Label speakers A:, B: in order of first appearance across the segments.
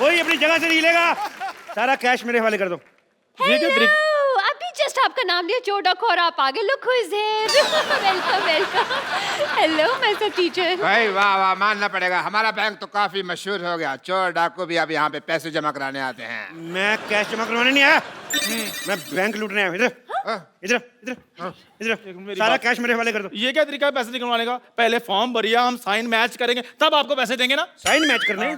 A: कोई अपनी जगह से नहीं हिलेगा। सारा कैश मेरे हवाले कर दो।
B: ये क्या तरीका? अभी जस्ट आपका नाम लिया चोर डाकू और आप आगे look who is here. Welcome welcome. Hello mister teacher.
C: भाई वाह वाह, मानना पड़ेगा, हमारा बैंक तो काफी मशहूर हो गया। चोर डाकू भी अब यहाँ पे पैसे जमा कराने आते हैं।
A: मैं कैश जमा करवाने नहीं आया, मैं बैंक लूटने आया। इधर इधर इधर इधर, सारा कैश मेरे हवाले कर दो।
D: ये क्या तरीका है पैसे निकलवाने का? पहले फॉर्म भरिए, हम साइन मैच करेंगे तब आपको पैसे देंगे ना।
A: साइन मैच करने?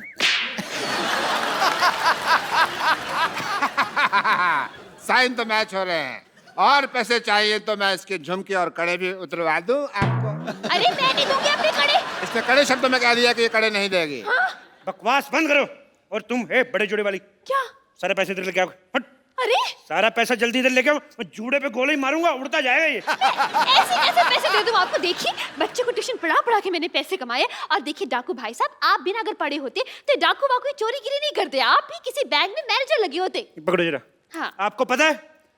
C: साइन तो मैच हो रहे हैं, और पैसे चाहिए तो मैं इसके झुमके और कड़े भी उतरवा दूं आपको।
B: अरे मैं नहीं दूंगी अपने कड़े।
C: इसने कड़े शब्दों में कह दिया कि ये कड़े नहीं देगी।
A: बकवास बंद करो। और तुम है बड़े जोड़े वाली,
B: क्या?
A: सारा पैसे इधर लेके आओ। हट।
B: अरे
A: सारा पैसा जल्दी इधर लेके आओ, मैं जूड़े पे गोली मारूंगा, उड़ता जाएगा ये।
B: ऐसे कैसे पैसे दे दूं आपको? देखिए बच्चे को ट्यूशन पढ़ा पढ़ा के मैंने पैसे कमाए। और देखिए डाकू भाई साहब, आप बिना अगर पढ़े होते तो डाकू वाकू चोरी गिरी नहीं करते, आप भी किसी बैंक में मैनेजर लगे होते।
A: पकड़ो जरा।
B: हाँ।
A: आपको पता है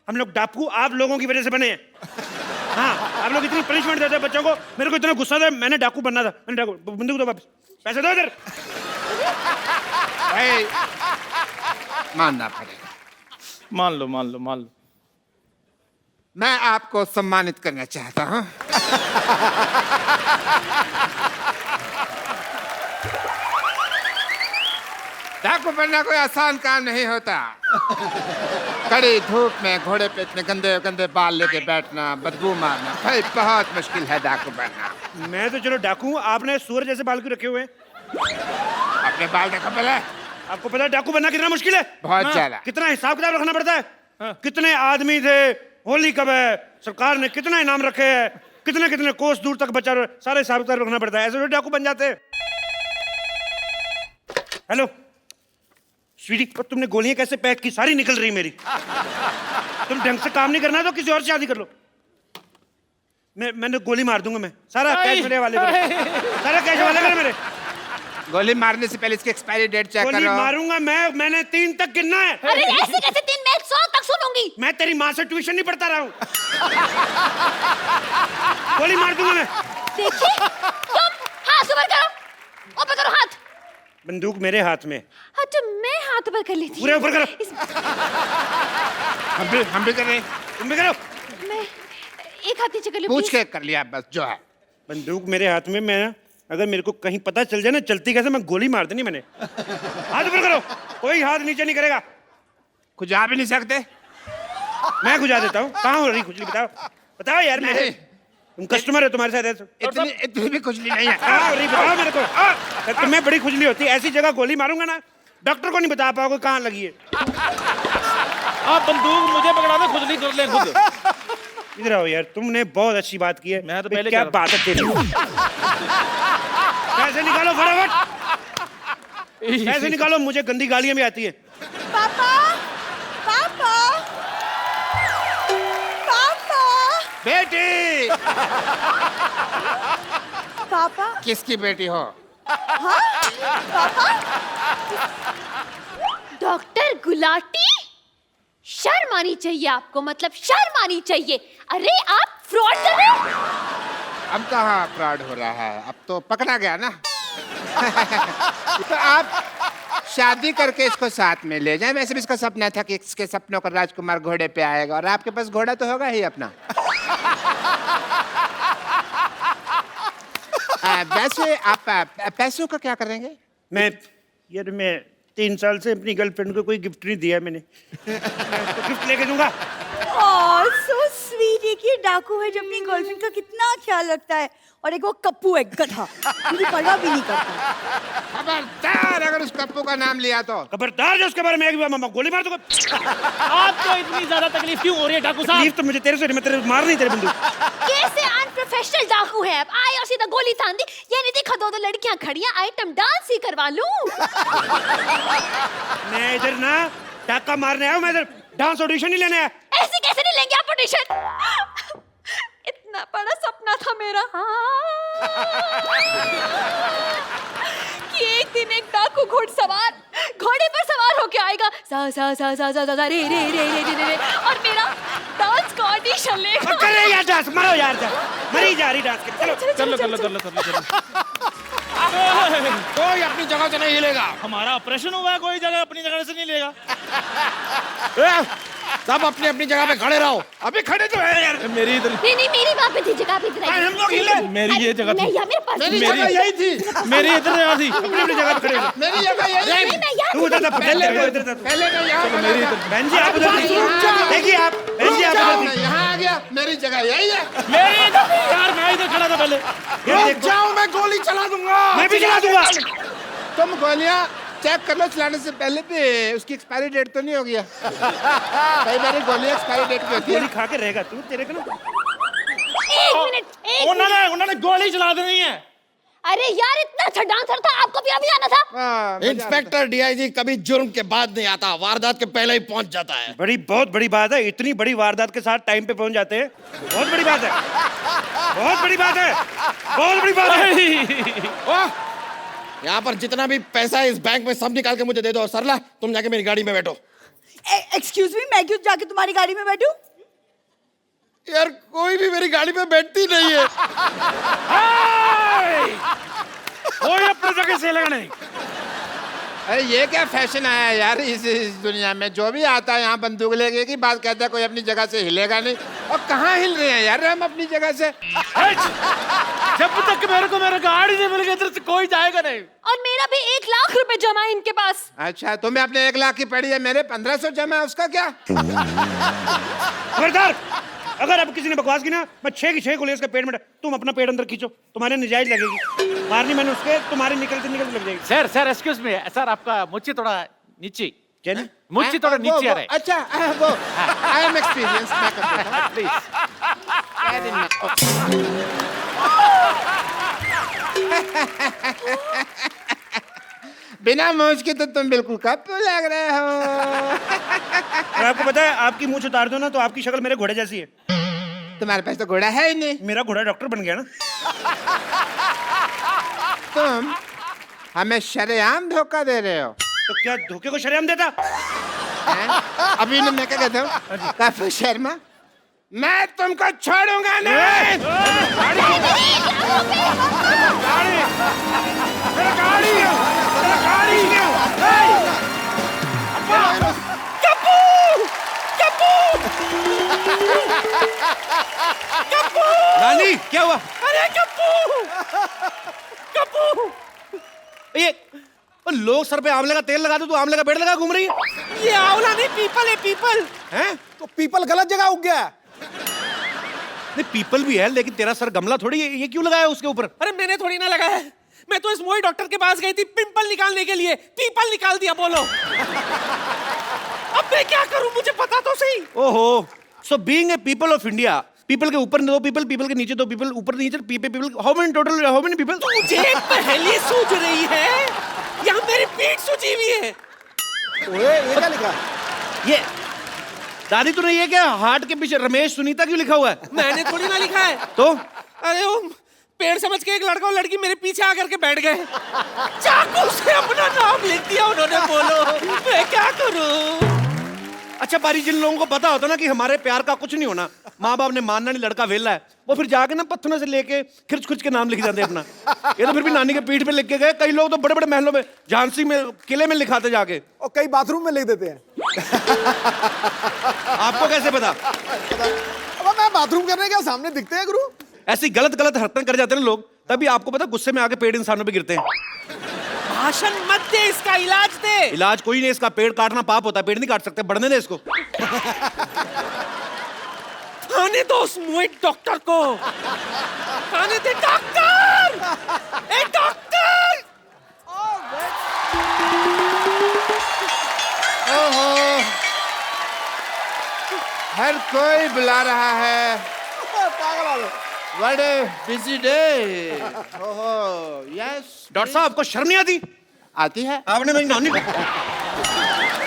A: हम लोग डाकू आप लोगों की वजह से बने हैं। हाँ, आप लोग इतनी पनिशमेंट देते हैं बच्चों को, मेरे को इतना गुस्सा था, मैंने डाकू बनना था। मैंने डाकू, बंदूक दो वापस, पैसे दो इधर।
C: भाई मानना पड़ेगा।
D: मान लो मान लो मान लो।
C: मैं आपको सम्मानित करना चाहता हूँ। डाकू बनना कोई आसान काम नहीं होता। कड़ी धूप में घोड़े पे इतने गंदे गंदे बाल लेके बैठना, बदबू मारना, भाई बहुत मुश्किल है डाकू बनना।
A: मैं तो चलो डाकू हूं, आपने सूअर जैसे बाल क्यों रखे हुए हैं?
C: अपने बाल देखो पहले।
A: आपको पता है डाकू बनना कितना मुश्किल है?
C: बहुत ज्यादा।
A: कितना हिसाब किताब रखना पड़ता है। कितने आदमी थे, होली कब है, सरकार ने कितना इनाम रखे हैं, कितने कितने कोस दूर तक बचा, सारे हिसाब किताब रखना पड़ता है। ऐसे तो डाकू बन जाते हैं। हेलो स्वीटी, तुमने गोलियां कैसे पैक की? सारी निकल रही मेरी। तुम ढंग से काम नहीं करना तो किसी और से शादी कर लो। मैंने गोली मार दूंगा। मैं सारा कैश मेरे वाले करो, सारा कैश वाले करो मेरे।
C: गोली मारने से पहले इसकी एक्सपायरी डेट चेक
A: गोली
C: करो।
A: मारूंगा मैंने 3 तक गिनना है।
B: अरे ऐसे कैसे 3? मैं 100 तक सुनूंगी।
A: मैं तेरी माँ से ट्यूशन नहीं पढ़ता रहा हूँ। गोली मार दूंगा मैं।
B: देखिए तुम हाथ ऊपर करो, ऊपर करो हाथ।
A: बंदूक मेरे हाथ में।
B: हाँ तो मैं हाथ ऊपर कर लेती।
A: पूरे ऊपर करो।
C: हम भी कर रहे हैं।
A: तुम भी करो।
B: मैं एक हाथ नीचे कर लूं
C: पूछ
B: प्लीज?
C: के कर लिया बस जो है।
A: बंदूक मेरे हाथ में। मैं अगर मेरे को कहीं पता चल जाए ना चलती कैसे, मैं गोली मार देनी मैंने। हाथ ऊपर करो, कोई हाथ नीचे नहीं करेगा।
C: खुजा भी नहीं सकते।
A: मैं खुजा देता हूँ। कहाँ हो रही खुजली? बताओ बताओ यार। मेरे तुम कस्टमर है, तुम्हारे साथ ऐसे
C: इतनी भी खुजली नहीं है।
A: कहाँ हो रही बताओ मेरे को। तुम्हें बड़ी खुजली होती है, ऐसी जगह गोली मारूंगा ना डॉक्टर को नहीं बता पाओगे कहाँ लगी है।
D: आप बंदूक मुझे पकड़ा दे, खुजली कर ले खुद।
A: इधर आओ यार, तुमने बहुत अच्छी बात की है।
D: मैं तो पहले
A: क्या
D: कह
A: बात है तेरी। पैसे निकालो फटाफट, पैसे निकालो। मुझे गंदी गालियां भी आती है।
E: पापा पापा पापा
C: बेटी।
E: पापा
C: किसकी बेटी हो?
B: डॉक्टर गुलाटी, शर्म आनी चाहिए आपको, मतलब शर्म आनी चाहिए। अरे आप फ्रॉड कर रहे हो।
C: अब कहाँ फ्रॉड हो रहा है, अब तो पकड़ा गया ना। तो आप शादी करके इसको साथ में ले जाएं। वैसे भी इसका सपना था कि इसके सपनों का राजकुमार घोड़े पे आएगा, और आपके पास घोड़ा तो होगा ही अपना। वैसे आप पैसों का क्या करेंगे?
A: मैं 3 साल से अपनी गर्लफ्रेंड को कोई गिफ्ट नहीं दिया मैंने। तो गिफ्ट लेके दूंगा।
E: ओह सो स्वीट। एक ये डाकू है जो अपनी गर्लफ्रेंड का कितना ख्याल रखता है, और एक वो कप्पू है गधा, मुझे परवाह भी नहीं करता।
C: खबरदार अगर उस कप्पू का नाम लिया तो।
A: खबरदार जो उसके बारे में एक बार मामा गोली मार दूंगा।
D: आपको इतनी ज्यादा तकलीफ क्यों हो रही है डाकू साहब?
A: तकलीफ तो मुझे तेरे से नहीं, मैं तेरे मार नहीं तेरे बंदूक।
B: कैसे अनप्रोफेशनल डाकू है आप? आए और सीधा गोली तान दी। ये नहीं देखा 2 लड़कियां खड़ी हैं, आइटम डांस ही करवा लूं।
A: मैं इधर ना डाका मारने आया हूं, मैं इधर डांस ऑडिशन नहीं लेने आया।
B: ऐसे कैसे नहीं लेंगे आप ऑडिशन? इतना बड़ा सपना था मेरा कि एक दिन एक डाकू घुड़सवार घोड़े पर सवार होके आएगा, सा सा सा सा सा सा रे रे रे रे रे रे, और मेरा डांस का ऑडिशन लेगा।
A: करे यार डांस, मारो यार, मरी जा रही डांस के। चलो
D: कर लो कर लो कर लो कर लो।
F: कोई अपनी जगह से नहीं हिलेगा।
D: हमारा ऑपरेशन हुआ है, कोई जगह अपनी जगह से नहीं लेगा।
F: सब अपनी अपनी जगह पे खड़े रहो।
A: अभी खड़े तो है यार।
D: मेरी इधर,
B: नहीं मेरी वहाँ पे थी जगह पे इधर आई।
A: हम लोग हिले।
D: मेरी ये जगह
B: नहीं
D: थी,
B: यार मेरे पास
C: मेरी
B: नहीं।
C: जगह यही थी।
D: मेरी इधर यहाँ थी।
A: अपनी अपनी जगह पे खड़े हो।
C: मेरी जगह यही थी।
B: नहीं मैं यहाँ
A: तू उधर था,
C: पहले
A: इधर था तू।
C: पहले मैं यहाँ खड़ा
D: मेरी
C: था।
D: इधर,
A: बहन जी आप उधर थी। देखिए आप, बहन जी आप उधर
C: मैं
A: थी।
C: यहाँ आ गया, मेरी जगह यही है।
D: मेरी इधर थी यार, मैं इधर खड़ा था पहले।
A: ये देखो,
F: जाओ, मैं गोली चला दूंगा।
A: मैं भी चला दूंगा।
C: तुम गोलियां चेक कर लो चलाने से पहले भी उसकी एक्सपायरी डेट तो नहीं हो गया। कई बार गोलियां एक्सपायरी डेट पे होती है।
A: गोली खा के रहेगा तू, तेरे को ना।
B: एक मिनट।
D: उन्होंने गोली चला देनी है।
B: अरे यार इतना अच्छा डांसर था, आपको भी अभी आना था।
C: हाँ, मजा
F: इंस्पेक्टर डीआईजी कभी जुर्म के बाद नहीं आता, वारदात के पहले ही पहुंच जाता है।
A: बहुत बड़ी बात है। इतनी बड़ी वारदात के साथ टाइम पे पहुंच जाते हैं, बहुत बड़ी बात है। बहुत बड़ी बात है, बहुत बड़ी बात है।
F: ओह, यहाँ पर जितना भी पैसा है इस बैंक में सब निकाल के मुझे दे दो। सरला तुम जाके मेरी गाड़ी में बैठो।
E: एक्सक्यूज मी, मैं क्यों जाके तुम्हारी गाड़ी में बैठूं?
F: यार कोई भी मेरी गाड़ी में बैठती नहीं है।
A: कोई अपने जगह से लगा नहीं।
C: अरे ये क्या फैशन आया यार इस दुनिया में। जो भी आता है यहाँ बंदूक लेके की बात कहता है, कोई अपनी जगह से हिलेगा नहीं। और कहाँ हिल रहे हैं यार हम अपनी जगह से।
D: जब तक मेरे को मेरा गाड़ी नहीं मिल गई इधर से कोई जाएगा नहीं।
B: और मेरा भी 1 लाख रुपए जमा है इनके पास।
C: अच्छा तुम्हें अपने 1 लाख की पड़ी है, मेरे 1500 जमा है, उसका क्या?
A: खबरदार, अगर अब किसी ने बकवास की ना, मैं 6 की 6 गोली इसके पेट में तुम अपना पेट अंदर खींचो, तुम्हारे नजायज लगेगी। मारनी मैंने उसके, तुम्हारे निकलते निकलते लग जाएगी।
D: Sir sir excuse me sir, आपका मुझे थोड़ा नीचे,
A: क्या नहीं?
D: मुझे थोड़ा नीचे आ रहा है।
C: अच्छा वो आई एम एक्सपीरियंस मैं कर देता हूँ प्लीज। बिना मौज के तो तुम बिल्कुल कप लग रहे हो।
A: और आपको पता है, आपकी मूंछ उतार दो ना तो आपकी शक्ल मेरे घोड़े जैसी है।
C: तुम्हारे पास तो घोड़ा है ही नहीं।
A: मेरा घोड़ा डॉक्टर बन गया ना।
C: तुम हमें शरेआम धोखा दे रहे हो।
A: तो क्या धोखे को शर्म देता?
C: हैं? अभी ना मैं क्या कहता हूँ काफी शर्मा, मैं तुमको छोड़ूंगा नहीं।
A: नानी क्या हुआ?
D: अरे कप्पू, कप्पू,
A: ये लोग सर पे आंवले का तेल लगा दो, तू आंवले का पेड़ लगा घूम रही है।
D: ये आंवला नहीं पीपल है, पीपल
A: हैं?
G: तो पीपल गलत जगह उग गया।
A: नहीं पीपल भी है, लेकिन तेरा सर गमला थोड़ी है, ये क्यों लगाया उसके ऊपर?
D: अरे मैंने थोड़ी ना लगाया है, मैं तो इस मोई डॉक्टर के पास गई थी पिंपल निकालने के लिए, पीपल निकाल दिया। बोलो अब मैं क्या करूं, मुझे पता तो सही।
A: ओहो, so being a people of India, people के ऊपर 2 पीपल, पीपल के नीचे 2 पीपल, ऊपर नीचे people, how many total, how many people?
D: मुझे पहले सूझ रही है, यहाँ मेरी पीठ सूझी हुई है।
G: ओए ये क्या लिखा?
A: ये दादी तूने ये क्या हार्ट के पीछे रमेश सुनीता क्यों लिखा हुआ है?
D: मैंने थोड़ी ना लिखा है।
A: तो
D: अरे वो पेड़ समझ के एक लड़का और लड़की मेरे पीछे आकर के बैठ गए, चाकू से अपना नाम लिख दिया उन्होंने। बोलो मैं क्या करूं?
A: अच्छा पारी, जिन लोगों को पता होता ना कि हमारे प्यार का कुछ नहीं होना, माँ बाप ने मानना नहीं, लड़का वेला है, वो फिर जाके ना पत्थरों से लेके खिर्च खुच के नाम लिख जाते अपना। ये तो फिर भी नानी के पीठ पे लिख के गए। कई लोग तो बड़े बड़े महलों में, झांसी में, किले में लिखाते जाके।
G: और कई बाथरूम में लिख देते हैं।
A: आपको कैसे पता?
G: अब मैं बाथरूम करने क्या सामने दिखते हैं गुरु?
A: ऐसी गलत गलत हरकतें कर जाते हैं ना लोग, तभी आपको पता गुस्से में आके पेड़ इंसानों पे गिरते हैं।
D: भाषण मत दे, इसका इलाज दे।
A: इलाज कोई नहीं, इसका पेड़ काटना पाप होता है, पेड़ नहीं काट सकते, बढ़ने दे इसको।
D: खाने दो उस मोई डॉक्टर को, खाने दे। डॉक्टर, ए डॉक्टर।
C: ओहो, हर कोई बुला रहा है।
G: पागल वाले।
C: What a busy day. ओहो, yes.
A: डॉक्टर साहब आपको शर्म नहीं आती?
C: आती है।
A: आपने मेरी नानी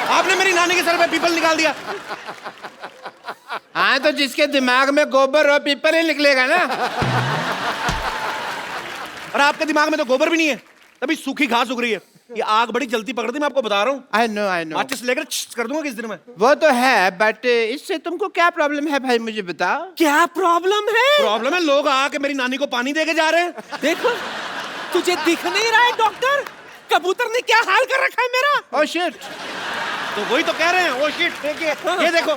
A: आपने मेरी नानी के सर पे पीपल निकाल दिया।
C: हाँ तो जिसके दिमाग में गोबर और पीपल ही निकलेगा ना।
A: और आपके दिमाग में तो गोबर भी नहीं है, तभी सूखी घास उग रही है। ये आग बड़ी जल्दी पकड़ती, मैं आपको बता रहा हूँ।
C: I know.
A: माचिस लेकर कर दूंगा किस दिन में।
C: वो तो है, बट इससे तुमको क्या प्रॉब्लम है भाई, मुझे बताओ।
D: क्या प्रॉब्लम है?
A: प्रॉब्लम है, लोग आके मेरी नानी को पानी दे के जा रहे हैं।
D: देखो तुझे दिख नहीं रहा है डॉक्टर? कबूतर ने क्या हाल कर रखा है मेरा?
C: ओ शिट,
A: तो वही तो कह रहे हैं। ओ शिट, देखिए ये देखो।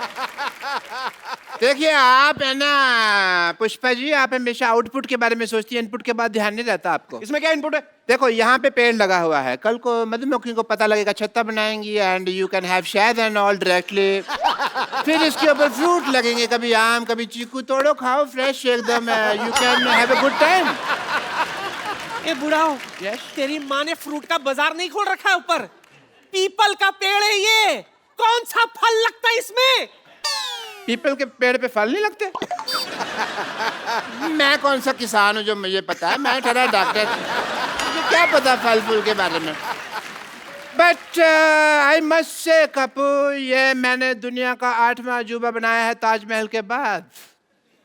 C: देखिए आप है ना पुष्पा जी, आप हमेशा आउटपुट के बारे में सोचती है, इनपुट के बाद ध्यान नहीं रहता आपको।
A: इसमें क्या इनपुट है?
C: देखो यहाँ पे पेड़ लगा हुआ है, कल को मधुमक्खी को पता लगेगा, छत्ता बनाएंगी एंड यू कैन हैव शहद एंड ऑल डायरेक्टली। फिर इसके ऊपर फ्रूट लगेंगे, कभी आम कभी चीकू, तोड़ो खाओ फ्रेश एकदम, you can have a good time.
D: ए बुढ़ाओ,
C: Yes?
D: तेरी माँ ने फ्रूट का बाजार नहीं खोल रखा है ऊपर? पीपल का पेड़ है ये, कौन सा फल लगता है इसमें?
C: पीपल के पेड़ पे फल नहीं लगते? मैं कौन सा किसान हूँ जो मुझे पता है, मैं ठहरा डॉक्टर, मुझे क्या पता फल फूल के बारे में। बट आई मस्ट से कपू, ये मैंने दुनिया का 8वां अजूबा बनाया है ताजमहल के बाद।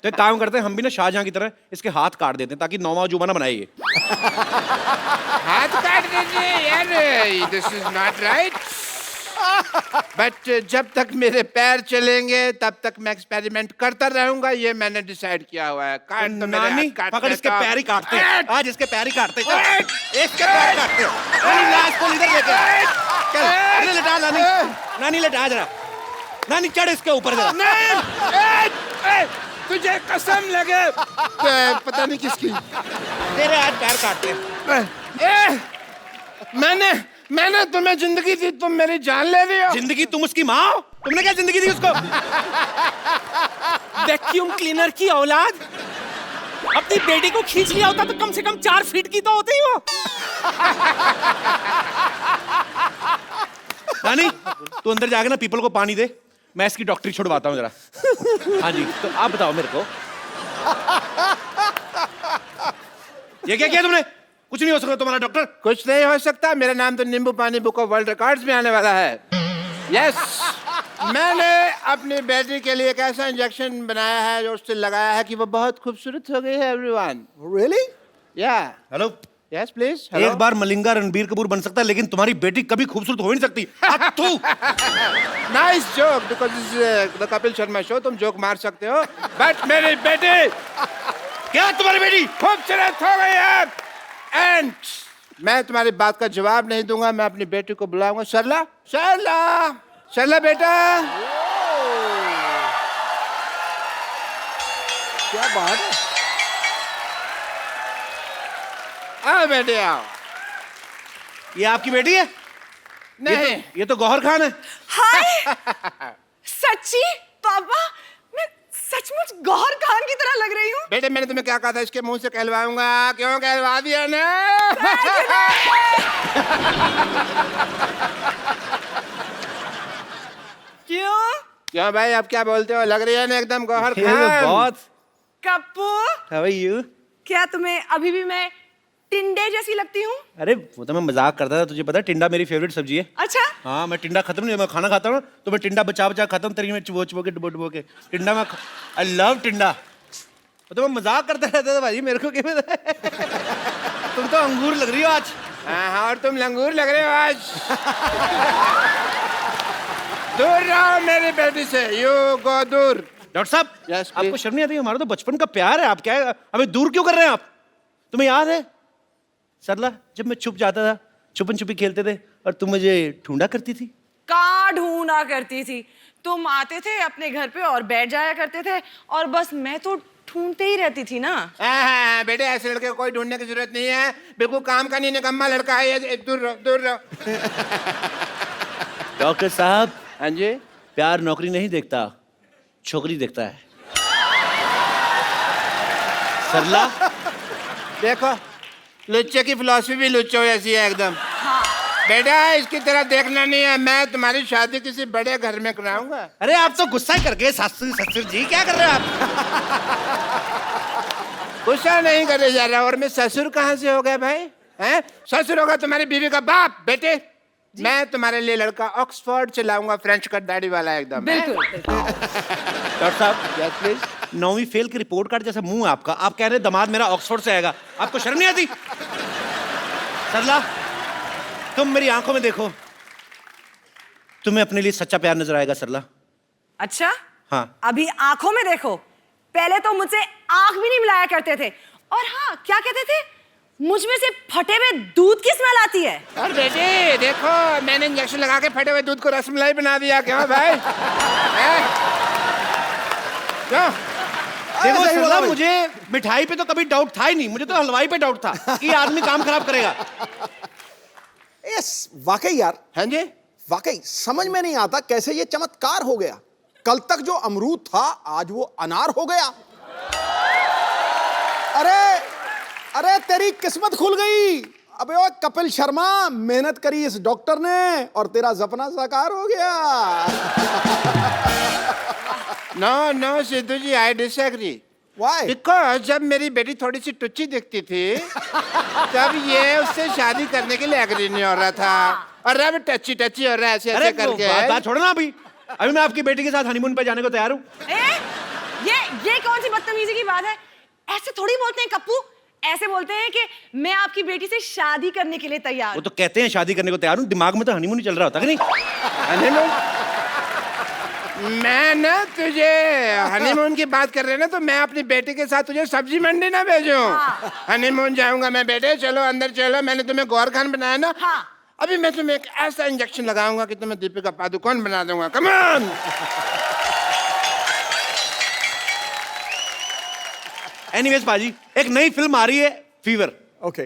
A: तो एक काम करते हैं, हम भी ना शाहजहां की तरह इसके हाथ काट देते हैं ताकि 9वां अजूबा ना बनाए ये।
C: हाथ काट दीजिए यार, this is not right. But जब तक मेरे पैर चलेंगे तब तक मैं एक्सपेरिमेंट करता रहूंगा, ये मैंने डिसाइड किया हुआ है। काट तो मेरे
A: नानी
C: हाथ काट
A: पकड़, इसके
C: देता।
A: पैर ही काटते हैं आज, इसके पैर ही काटते हैं। चल, इसके पैर काटते हैं। नानी लाश को इधर लेके आ। चल इधर लेटा नानी, नानी लेटा जरा, नानी चढ़ इसके ऊपर जरा।
C: तुझे कसम लगे पता नहीं किसकी,
A: तेरे हाथ पैर काटते हैं।
C: मैंने तुम्हें जिंदगी दी, तुम मेरी जान ले रही हो।
A: जिंदगी? तुम उसकी माँ हो? तुमने क्या जिंदगी दी उसको?
D: वैक्यूम क्लीनर की औलाद, अपनी बेटी को खींच लिया होता तो कम से कम 4 फीट की तो होती ही वो।
A: नानी तू अंदर जाके ना पीपल को पानी दे, मैं इसकी डॉक्टरी छुड़वाता हूँ जरा। हाँ जी, तो आप बताओ मेरे को, ये क्या किया तुमने? कुछ नहीं हो सकता तुम्हारा डॉक्टर।
C: कुछ नहीं हो सकता, मेरा नाम तो नींबू पानी बुक ऑफ वर्ल्ड रिकॉर्ड्स में आने वाला है। यस, मैंने अपनी बेटी के लिए एक ऐसा इंजेक्शन बनाया है जो उससे लगाया है कि वो बहुत खूबसूरत हो गई है। Everyone
G: Really?
C: या
A: हेलो,
C: यस प्लीज।
A: एक बार मलिंगा रणबीर कपूर बन सकता है लेकिन तुम्हारी बेटी कभी खूबसूरत हो ही नहीं सकती। अब तू
C: nice joke, because this is the Kapil Sharma show, तुम जोक मार सकते हो, बट मेरी बेटी
A: क्या तुम्हारी बेटी
C: खूबसूरत हो गई है एंड मैं तुम्हारी बात का जवाब नहीं दूंगा। मैं अपनी बेटी को बुलाऊंगा। सरला, सरला, सरला बेटा।
G: क्या बात है?
C: आओ बेटे आओ।
A: ये आपकी बेटी है?
C: नहीं,
A: ये तो गौहर खान है।
E: हाय सच्ची पापा, मैं सचमुच गौहर खान की तरह लग रही हूँ।
C: बेटे मैंने तुम्हें क्या कहा था, इसके मुंह से कहलवाऊंगा। क्यों कहलवा दिया ना?
E: क्यों?
C: क्यों भाई, अब क्या बोलते हो? लग रही है ना एकदम गौहर खान।
A: बहुत।
E: Kappu,
A: How are you?
E: क्या तुम्हें अभी भी मैं टिंडे जैसी लगती हूँ?
A: अरे वो तो मैं मजाक करता था, तुझे पता है टिंडा मेरी फेवरेट सब्जी है।
E: अच्छा,
A: हाँ, मैं टिंडा खत्म नहीं, मैं खाना खाता हूँ तो मैं टिंडा बचा बचा खाता हूँ, तेरी में चुबो चुबो के डुबो डुबो के टिंडा में। आई लव टिंडा। वो तो मैं मजाक करता रहता था भाई, मेरे को क्या पता है? तुम तो अंगूर लग रही हो आज।
C: हाँ, और तुम लंगूर लग रहे हो आज। दूर रहो मेरी बेटी से, यू गो दूर।
A: डॉक्टर साहब,
C: Yes, please.
A: आपको शर्म नहीं आती? हमारा तो बचपन का प्यार है, आप क्या हमें दूर क्यों कर रहे हैं आप? तुम्हें याद है सरला, जब मैं छुप जाता था, छुपन छुपी खेलते थे और तुम मुझे ढूंढा करती थी?
E: कहाँ ढूंढा करती थी? तुम आते थे अपने घर पे और बैठ जाया करते थे और बस मैं तो ढूंढते ही रहती थी ना।
C: हाँ, बेटे ऐसे लड़के को कोई ढूंढने की जरूरत नहीं है, बिल्कुल काम का नहीं, निकम्मा लड़का है ये। दूर रहो, दूर रहो।
A: डॉक्टर साहब,
C: हाँ जी,
A: प्यार नौकरी नहीं देखता, छोकरी देखता है। सरला,
C: देखो लुच्चे की फिलॉसफी भी लुच्चो जैसी है एकदम। बेटा इसकी तरह देखना नहीं है, मैं तुम्हारी शादी किसी बड़े घर में कराऊंगा।
A: अरे आप तो गुस्सा ही कर गए ससुर ससुर जी, क्या कर रहे हैं आप?
C: गुस्सा नहीं करे जा रहा, और मैं ससुर कहाँ से हो गया भाई? हैं? ससुर होगा तुम्हारी बीवी का बाप। बेटे मैं तुम्हारे लिए लड़का ऑक्सफोर्ड से लाऊंगा, फ्रेंच कट दाढ़ी वाला एकदम।
E: बिल्कुल।
A: डॉक्टर साहब,
C: यस प्लीज।
A: 9वीं फेल की रिपोर्ट कार्ड जैसा मुंह है आपका, आप कह रहे हैं दामाद मेरा ऑक्सफोर्ड से आएगा, आपको शर्म नहीं आती? सरला, तुम मेरी आंखों में देखो, तुम्हें अपने लिए सच्चा प्यार नजर आएगा सरला।
E: अच्छा,
A: हाँ।
E: अभी आंखों में देखो, पहले तो मुझसे आंख भी नहीं मिलाया करते थे। और हाँ, क्या कहते थे? मुझ में से फटे हुए दूध की स्मेल आती है।
C: और बेटे देखो, मैंने इंजेक्शन लगा के फटे हुए दूध को रसमलाई बना दिया। क्यों भाई? हैं? क्यों?
A: देखो
G: सही बोला
A: सरला,
G: भाई।
A: मुझे मिठाई पे तो कभी डाउट था ही नहीं, मुझे तो हलवाई पे डाउट था कि ये आदमी काम खराब करेगा।
G: यस, वाकई यार,
C: हाँ जी।
G: वाकई समझ में नहीं आता कैसे ये चमत्कार हो गया। कल तक जो अमरूद था आज वो अनार हो गया। अरे तेरी किस्मत खुल गई। अबे ओ कपिल शर्मा, मेहनत करी इस डॉक्टर ने और तेरा सपना साकार हो गया।
C: No Sidhu ji, I disagree.
G: Why?
C: Because जब मेरी बेटी थोड़ी सी टुच्ची दिखती थी तब ये उससे शादी करने के लिए एग्री नहीं हो रहा था, और अब टच्ची टच्ची हो रहा है ऐसे
A: अरे
C: ऐसे करके।
A: बात छोड़ो ना अभी मैं आपकी बेटी के साथ हनीमून पे जाने को तैयार हूँ।
E: ये कौन सी बदतमीजी की बात है? ऐसे थोड़ी बोलते हैं कप्पू। ऐसे बोलते हैं कि मैं आपकी बेटी से शादी करने के लिए तैयार
A: वो
E: हूं।
A: तो कहते हैं शादी करने को तैयार हूँ, दिमाग में तो हनीमून ही चल रहा होता है कि नहीं?
C: हनीमून? मैं ना तुझे हनीमून की बात कर रहे हैं ना, तो मैं अपनी बेटी के साथ तुझे सब्जी मंडी ना भेजूं। हनीमून जाऊंगा मैं बेटे, चलो अंदर चलो, मैंने तुम्हें गौर खान बनाया ना।
E: हाँ।
C: अभी मैं तुम्हें एक ऐसा इंजेक्शन लगाऊंगा कि तुम्हें दीपिका पादुकोण बना दूंगा। Come on.
A: एनीवेज बाजी, एक नई फिल्म आ रही है, फीवर।
G: ओके,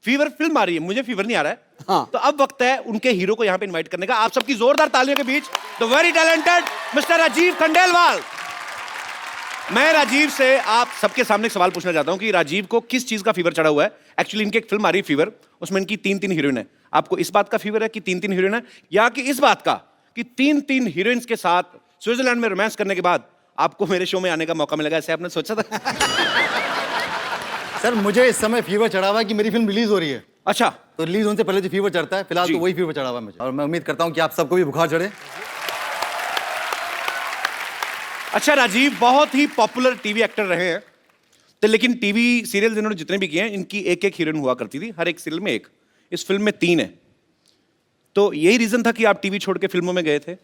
A: फीवर फिल्म आ रही है, मुझे फीवर नहीं आ रहा है।
G: हाँ।
A: तो अब वक्त है उनके हीरो को यहाँ पे इनवाइट करने का। आप सबकी जोरदार तालियों के बीच the very talented mister Rajiv Khandelwal. मैं राजीव से आप सबके सामने एक सवाल पूछना चाहता हूँ कि राजीव को किस चीज का फीवर चढ़ा हुआ है। एक्चुअली इनकी एक फिल्म आ रही है फीवर, उसमें इनकी 3 हीरोइन है। आपको इस बात का फीवर है कि 3 हीरोइन है, या कि इस बात का कि 3 हीरोइंस के साथ स्विट्जरलैंड में रोमांस करने के बाद आपको मेरे शो में आने का मौका मिलेगा, ऐसे आपने सोचा था?
H: सर मुझे इस समय फीवर चढ़ा हुआ है कि मेरी फिल्म रिलीज हो रही है,
A: अच्छा,
H: तो रिलीज होने से पहले जो फीवर चढ़ता है, फिलहाल
A: जी।
H: तो वही फीवर चढ़ा हुआ है मुझे, और मैं उम्मीद करता हूँ कि आप सबको भी बुखार चढ़े।
A: अच्छा राजीव बहुत ही पॉपुलर टीवी एक्टर रहे हैं, तो लेकिन टीवी सीरियल इन्होंने जितने भी किए हैं, इनकी एक एक हीरोइन हुआ करती थी, हर एक सीरियल में एक। इस फिल्म में 3 है, तो यही रीजन था कि आप टीवी छोड़ के फिल्मों में गए थे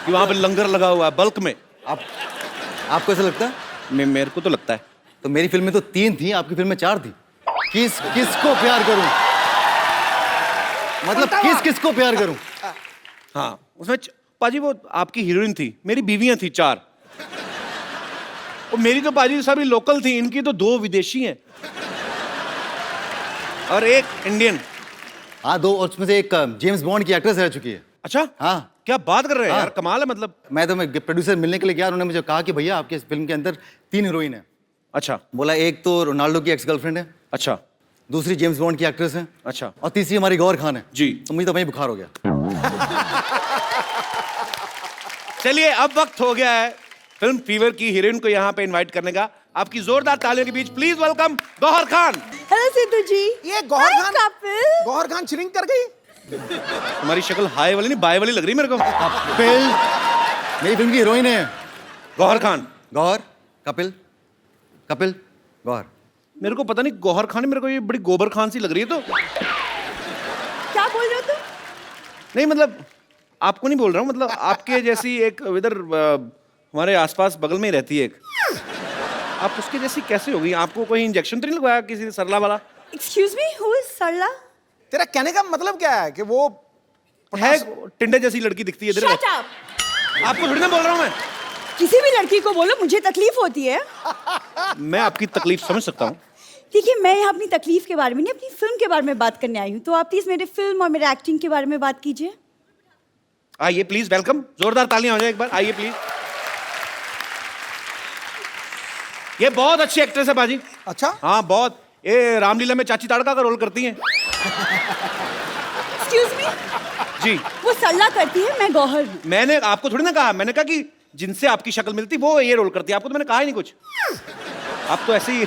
A: कि वहां पे लंगर लगा हुआ है बल्क में।
H: आपको ऐसा लगता है?
A: मेरे को तो लगता है।
H: तो मेरी फिल्म में तो 3 थी, आपकी फिल्म में 4 थी। किसको प्यार करूं? मतलब किसको प्यार करूं?
A: हाँ, उसमें पाजी वो आपकी हीरोइन थी, मेरी बीवियां थी 4। और मेरी तो पाजी सभी लोकल थी, इनकी तो 2 विदेशी हैं और एक इंडियन।
H: हाँ 2, और उसमें से एक जेम्स बॉन्ड की एक्ट्रेस रह चुकी है।
A: अच्छा,
H: हाँ।
A: क्या बात कर रहे हैं
H: हाँ।
A: यार, कमाल है। मतलब
H: मैं प्रोड्यूसर मिलने के लिए गया, उन्होंने मुझे कहा कि भैया आपके इस फिल्म के अंदर 3 हीरोइन है।
A: अच्छा
H: बोला एक तो रोनाल्डो की एक्स गर्लफ्रेंड है,
A: अच्छा
H: दूसरी जेम्स बॉन्ड की एक्ट्रेस है,
A: अच्छा
H: और तीसरी हमारी गौर खान है।
A: जी।
H: तो मुझे तो वहीं बुखार हो गया।
A: चलिए अब वक्त हो गया है फिल्म फीवर की हीरोइन को यहाँ पे इनवाइट करने का। आपकी जोरदार तालियों के बीच please welcome Gauhar Khan.
E: Hello Sidhu ji.
G: ये गौहर
E: Hi,
G: खान,
E: कपिल।
G: गौहर खान श्रिंक कर गई।
A: तुम्हारी शक्ल हाई वाली नहीं बाय वाली लग रही मेरे को।
H: कपिल मेरी फिल्म की हीरोइन है।
A: गौहर खान।
H: गौर, कपिल, कपिल, गौर।
A: मेरे को पता नहीं गौहर खान, मेरे को ये बड़ी गोबर खान सी लग रही है। तो
E: क्या बोल रहे हो तुम?
A: नहीं मतलब आपको नहीं बोल रहा हूँ, मतलब आपके जैसी एक इधर हमारे आसपास बगल में ही रहती है एक, आप उसके जैसी कैसे हो गई? आपको कोई इंजेक्शन तो नहीं लगवाया किसी ने सरला वाला?
E: एक्सक्यूज मी, हु इज सरला?
G: तेरा कहने का मतलब क्या है कि वो
A: है टिंडे जैसी लड़की दिखती है इधर।
E: Shut up.
A: आपको थोड़ी ना बोल रहा हूँ मैं।
E: किसी भी लड़की को बोलो, मुझे तकलीफ होती है।
A: मैं आपकी तकलीफ समझ सकता हूँ।
E: देखिए, मैं यहाँ अपनी तकलीफ के बारे में नहीं, अपनी फिल्म के बारे में बात करने आई हूँ। तो आप प्लीज मेरे फिल्म और मेरे एक्टिंग के बारे में बात कीजिए।
A: आइए प्लीज, वेलकम। जोरदार तालियां हो जाए एक बार, आइए प्लीज। ये बहुत अच्छी एक्ट्रेस है बाजी।
G: अच्छा,
A: हाँ बहुत, ये रामलीला में चाची ताड़का का रोल करती हैं।
E: एक्सक्यूज मी,
A: जी
E: वो सरला करती है, मैं गौहर हूँ।
A: मैंने आपको थोड़ी ना कहा, मैंने कहा कि जिनसे आपकी शक्ल मिलती वो ये रोल करती है। आपको तो मैंने कहा ही नहीं कुछ, आप तो ऐसे ही।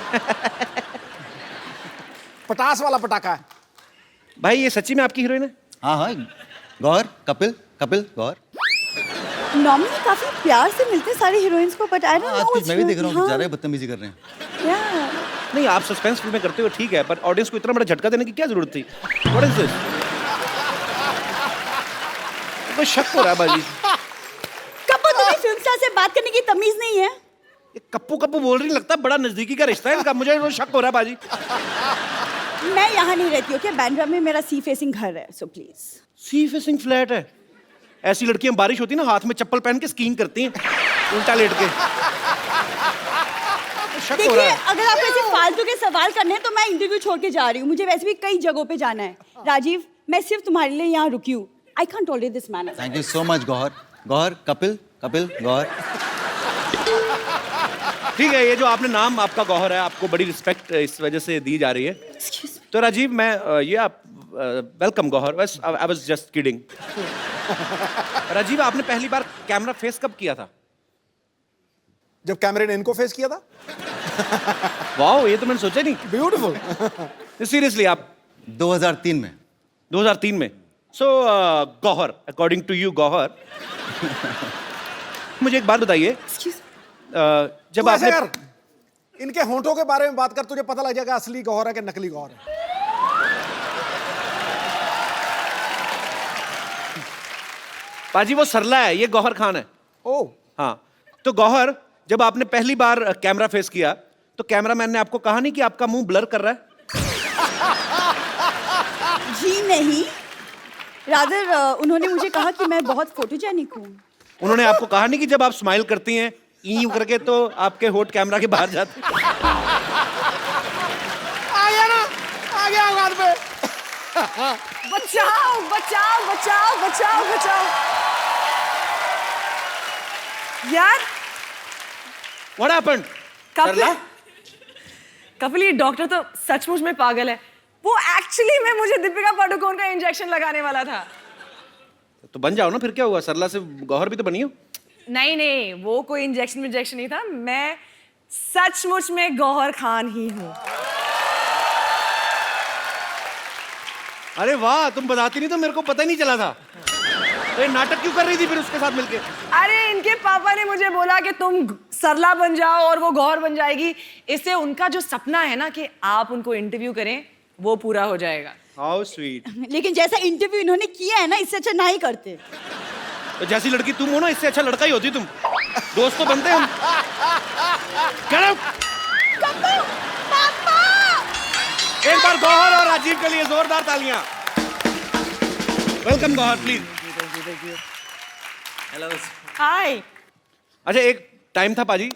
G: पटास वाला पटाखा है।
A: भाई ये सच्ची में आपकी हीरोइन है?
H: हाँ हाँ, गौर, कपिल, कपिल, गौर।
E: नॉर्मली काफी प्यार से मिलते हैं सारे हीरोइंस को, बट आई डोंट नो।
H: आजकल मैं भी देख रहा हूँ कि ज़्यादा बदतमीजी कर रहे हैं।
A: नहीं, आप सस्पेंस फिल्में करते हो ठीक है, पर ऑडियंस को इतना बड़ा झटका देने की क्या जरूरत थी? What is this? कोई शक हो रहा है बाजी।
E: कब तुम्हें फिल्म स्टार से बात करने की तमीज नहीं है?
A: ये कप्पू कप्पू बोल रही, लगता है बड़ा नजदीकी का रिश्ता है इनका, मुझे वो शक हो रहा है बाजी।
E: मैं यहाँ नहीं रहती, ओके? बैंड्रा में मेरा सी फेसिंग घर है, so please.
A: Sea facing flat है? ऐसी लड़कियां बारिश होती ना हाथ में चप्पल पहन के स्कीइंग करती हैं उल्टा लेट के। शक हो
E: देखिए,
A: रहा है।
E: अगर आपको ऐसे फालतू के सवाल करने हैं तो मैं इंटरव्यू छोड़ के जा रही हूँ। मुझे वैसे भी कई जगहों पे जाना है। राजीव, मैं सिर्फ तुम्हारे लिए यहाँ रुकी हूँ। I can't tolerate this man.
H: Thank you so much Gauhar. Gauhar, Kapil, Kapil, Gauhar.
A: ठीक है, ये जो आपने नाम आपका गौहर है, आपको बड़ी रिस्पेक्ट इस वजह से दी जा रही है। तो राजीव, मैं ये आप वेलकम गौहर, बस I was just kidding. Rajeev, आपने पहली बार कैमरा फेस कब किया था?
G: जब कैमरे ने इनको फेस किया था।
A: वाओ, ये तो मैंने सोचा नहीं।
G: ब्यूटीफुल।
A: सीरियसली आप
H: 2003 में।
A: 2003 में। So Gauhar, according to you Gauhar, मुझे एक बात बताइए, जब
G: तू ऐसे
A: आपने
G: कर, इनके होंठों के बारे में बात कर, तुझे पता लग जाएगा असली गौहर है कि नकली गौहर है।
A: पाजी वो सरला है, ये गौहर खान है।
G: ओ,
A: हाँ, तो गौहर, जब आपने पहली बार कैमरा फेस किया तो कैमरामैन ने आपको कहा नहीं कि आपका मुंह ब्लर कर रहा है?
E: जी नहीं, रादर उन्होंने मुझे कहा कि मैं बहुत फोटोजेनिक हूँ।
A: उन्होंने आपको कहा नहीं कि जब आप स्माइल करती हैं ई करके तो आपके होठ कैमरा के बाहर जाते हैं?
G: आ गया ना, आ गया औकात पे।
I: बचाओ बचाओ बचाओ बचाओ बचाओ यार।
A: What happened? सरला?
I: कपिल, ये डॉक्टर तो सचमुच में पागल है। वो एक्चुअली में मुझे दीपिका पादुकोण का इंजेक्शन लगाने वाला था।
A: तो बन जाओ ना, फिर क्या हुआ? सरला से गौहर भी तो बनी हो।
I: नहीं नहीं, वो कोई इंजेक्शन नहीं था। मैं सचमुच में गौहर खान ही हूँ।
A: अरे वाह, तुम बताती नहीं तो मेरे को पता ही नहीं चला था। तो ये नाटक क्यों कर रही थी फिर उसके साथ मिलके?
I: अरे इनके पापा ने मुझे बोला कि तुम सरला बन जाओ और वो गौहर बन जाएगी। इससे उनका जो सपना है ना कि आप उनको इंटरव्यू करें, वो पूरा हो जाएगा।
A: How sweet.
E: लेकिन जैसा इंटरव्यू इन्होंने किया है ना, इससे अच्छा ना ही करते।
A: तो जैसी लड़की तुम हो ना, इससे अच्छा लड़का ही होती तुम। दोस्त तो बनते हम। Get out! एक बार गौहर और राजीव के लिए जोरदार तालियां। Welcome Gauhar, please.
D: Hello.
I: Hi.
A: अच्छा, एक टाइम था पाजी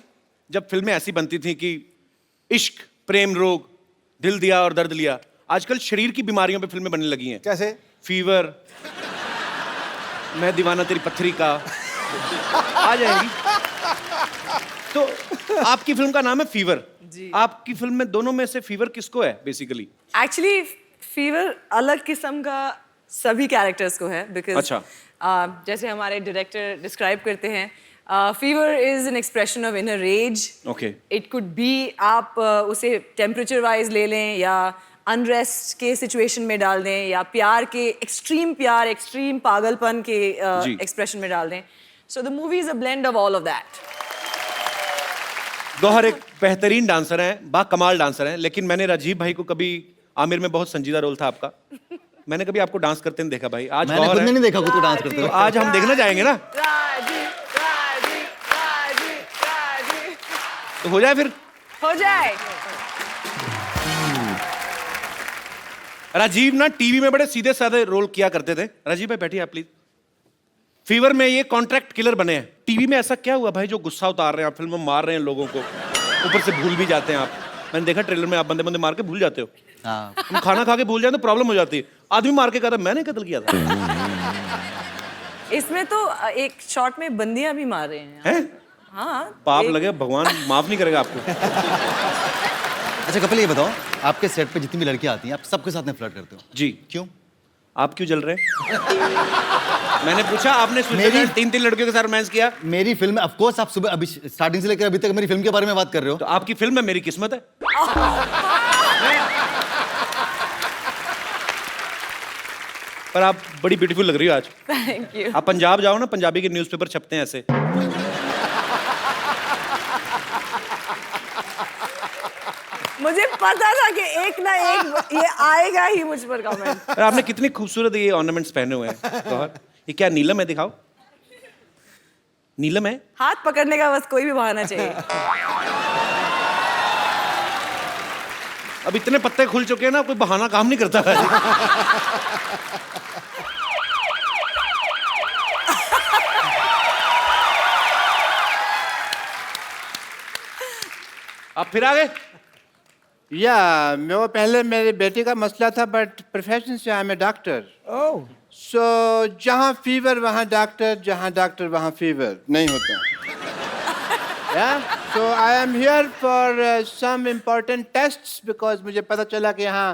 A: जब फिल्में ऐसी बनती थी कि इश्क, प्रेम रोग, दिल दिया और दर्द लिया। आजकल शरीर की बीमारियों पे फिल्में बनने लगी हैं।
G: कैसे?
A: फीवर, मैं दीवाना तेरी पत्थरी का, आ जाएगी। तो आपकी फिल्म का नाम है फीवर।
I: जी।
A: आपकी फिल्म में दोनों में से फीवर किसको है बेसिकली?
I: एक्चुअली फीवर अलग किस्म का सभी कैरेक्टर्स को है, बिकॉज
A: अच्छा।
I: जैसे हमारे डायरेक्टर डिस्क्राइब करते हैं, fever is an expression of inner rage.
A: Okay.
I: It could be, आप उसे टेम्परेचर वाइज ले लें या अनरेस्ट के सिचुएशन में डाल दें या प्यार, एक्सट्रीम पागलपन के
A: जी।
I: एक्सप्रेशन में डाल दें। So the movie is a blend of all of that.
A: Gauhar एक बेहतरीन डांसर हैं, बाकमाल डांसर हैं, लेकिन मैंने राजीव भाई को कभी, आमिर में बहुत संजीदा रोल था आपका, मैंने कभी आपको डांस करते नहीं देखा भाई। आज
H: मैंने
A: गौहर
H: खुद ने
A: है,
H: नहीं देखा खुद को डांस करते
A: तो
H: हुए।
A: आज हम देखने जाएंगे ना,
I: राजीव राजीव राजीव राजीव
A: तो हो जाए फिर।
I: हो जाए।
A: राजीव ना टीवी में बड़े सीधे साधे रोल किया करते थे। राजीव भाई बैठिए आप प्लीज। फीवर में ये कॉन्ट्रैक्ट किलर बने हैं। टीवी में ऐसा क्या हुआ भाई जो गुस्सा उतार रहे हैं आप, फिल्म में मार रहे हैं लोगों को, ऊपर से भूल भी जाते हैं आप। मैंने देखा ट्रेलर में आप बंदे बंदे मार के भूल जाते हो।
H: हाँ।
A: हम खाना खा के भूल जाते तो प्रॉब्लम हो जाती है। आदमी मार के कहता मैंने कत्ल किया था।
I: इसमें तो एक शॉट में बंदियां भी मार रहे हैं।
A: हैं?
I: हाँ।
A: पाप लगे, भगवान माफ नहीं करेगा आपको।
H: अच्छा कपिल, ये बताओ, आपके सेट पे जितनी भी लड़कियां आती हैं, आप सबके साथ में फ्लर्ट करते हो?
A: जी।
H: क्यों?
A: आप क्यों जल रहे हैं? मैंने पूछा, आपने
H: मेरी-
A: तीन लड़कियों के साथ रोमांस किया।
H: मेरी फिल्म, ऑफ कोर्स आप सुबह अभी स्टार्टिंग से लेकर अभी तक मेरी फिल्म के बारे में बात कर रहे हो।
A: तो आपकी फिल्म में मेरी किस्मत है। पर आप बड़ी ब्यूटीफुल लग रही हो आज।
I: Thank you.
A: आप पंजाब जाओ ना, पंजाबी के न्यूज़पेपर छपते हैं ऐसे।
I: मुझे पता था कि एक ना एक ये आएगा ही मुझ पर कमेंट।
A: और आपने कितनी खूबसूरत ये ऑर्नामेंट्स पहने हुए हैं गौहर। ये क्या नीलम है, दिखाओ। नीलम है?
I: हाथ पकड़ने का बस कोई भी बहाना चाहिए।
A: अब इतने पत्ते खुल चुके हैं ना, कोई बहाना काम नहीं करता है। आप फिर आ गए?
C: या मैं वो पहले मेरे बेटे का मसला था, बट प्रोफेशन से आई एम ए डॉक्टर। सो जहाँ फीवर वहाँ डॉक्टर, जहाँ डॉक्टर वहाँ फीवर नहीं होता। So I am here for some important tests because मुझे पता चला कि यहाँ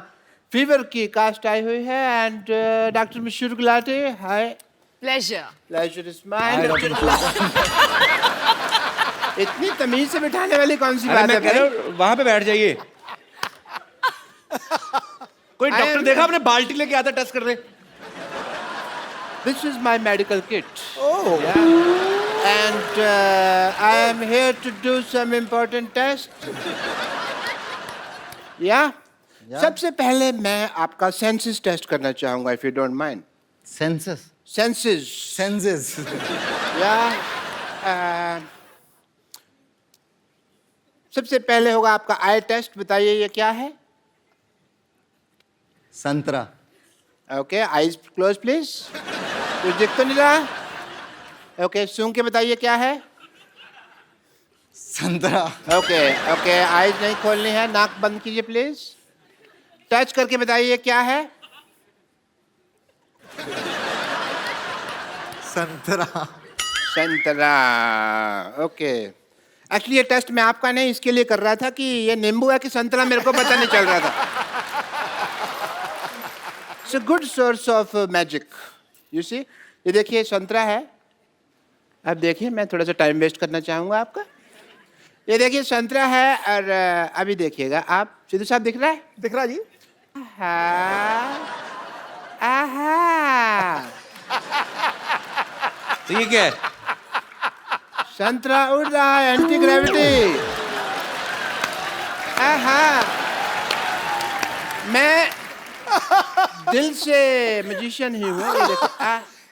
C: फीवर की कास्ट आई हुई है। And doctor Mishra Gulati, hi.
I: Pleasure.
C: Pleasure is mine. इतनी तमीज से बिठाने वाली कौन सी बात है भाई?
A: वहां पे बैठ जाइए। कोई डॉक्टर देखा आपने? बाल्टी लेके आता टेस्ट कर रहे।
C: This is my medical kit. Oh. Yeah. And I am here to do some important tests. Yeah. सबसे पहले मैं आपका सेंसस टेस्ट करना चाहूंगा, if you don't mind.
H: Census?
C: Senses.
H: Senses?
C: Yeah. सबसे पहले होगा आपका आई टेस्ट। बताइए ये क्या है?
H: संतरा।
C: Okay, eyes close please. कुछ दिख तो नहीं रहा? ओके, सूंघ के बताइए क्या है?
H: संतरा।
C: ओके ओके, आईज नहीं खोलनी है, नाक बंद कीजिए प्लीज। टच करके बताइए क्या है?
H: संतरा।
C: संतरा। ओके, एक्चुअली ये टेस्ट मैं आपका नहीं इसके लिए कर रहा था कि ये नींबू है कि संतरा, मेरे को पता नहीं चल रहा था। It's a good source of magic, you see. ये देखिए संतरा है। अब देखिए, मैं थोड़ा सा टाइम वेस्ट करना चाहूंगा आपका। ये देखिए संतरा है, और अभी देखिएगा आप। सिद्धू साहब दिख रहा है?
G: दिख रहा जी।
C: आहा।
A: तो ये क्या है?
C: संतरा उड़ रहा है, एंटी ग्रेविटी। आहा। मैं दिल से मैजिशियन ही हूँ। ये देखो,